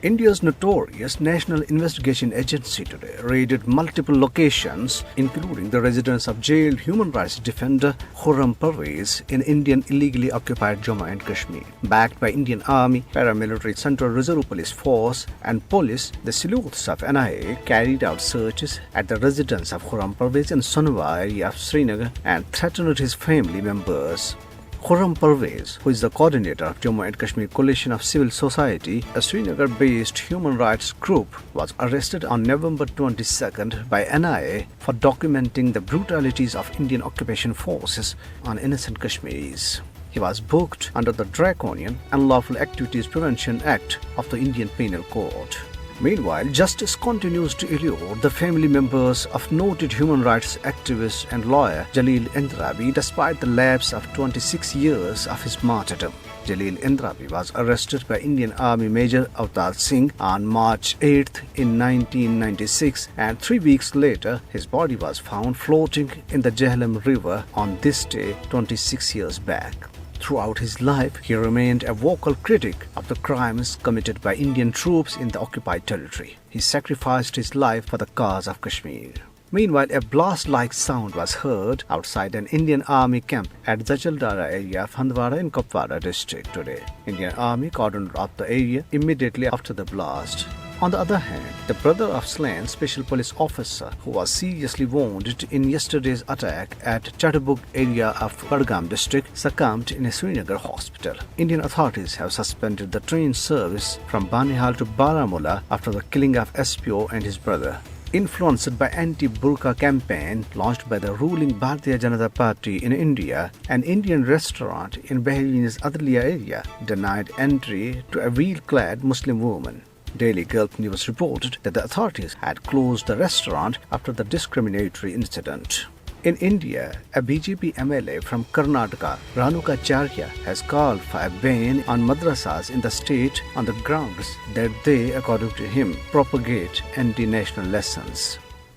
India's notorious National Investigation Agency today raided multiple locations, including the residence of jailed human rights defender Khurram Parvez in Indian illegally occupied Jammu and Kashmir. Backed by Indian Army, paramilitary Central Reserve Police Force and police, the sleuths of NIA carried out searches at the residence of Khurram Parvez in Sonwa area of Srinagar and threatened his family members. Khurram Parvez, who is the coordinator of Jammu and Kashmir Coalition of Civil Society, a Srinagar-based human rights group, was arrested on November 22nd by NIA for documenting the brutalities of Indian occupation forces on innocent Kashmiris. He was booked under the Draconian Unlawful Activities Prevention Act of the Indian Penal Code. Meanwhile, justice continues to elude the family members of noted human rights activist and lawyer Jalil Endrabi despite the lapse of 26 years of his martyrdom. Jalil Endrabi was arrested by Indian Army Major Avtar Singh on March 8th in 1996 and 3 weeks later his body was found floating in the Jhelum River on this day 26 years back. Throughout his life, he remained a vocal critic of the crimes committed by Indian troops in the occupied territory. He sacrificed his life for the cause of Kashmir. Meanwhile, a blast-like sound was heard outside an Indian Army camp at Zachaldara area of Handwara in Kupwara district today. Indian Army cordoned off the area immediately after the blast. On the other hand, the brother of slain special police officer who was seriously wounded in yesterday's attack at Chattabug area of Budgam district succumbed in a Srinagar hospital. Indian authorities have suspended the train service from Banihal to Baramulla after the killing of SPO and his brother. Influenced by anti-burqa campaign launched by the ruling Bharatiya Janata Party in India, an Indian restaurant in Bahrain's Adliya area denied entry to a veil-clad Muslim woman. Daily Gulf News reported that the authorities had closed the restaurant after the discriminatory incident. In India, a BJP MLA from Karnataka, Ranukacharya, has called for a ban on madrasas in the state on the grounds that they, according to him, propagate anti-national lessons.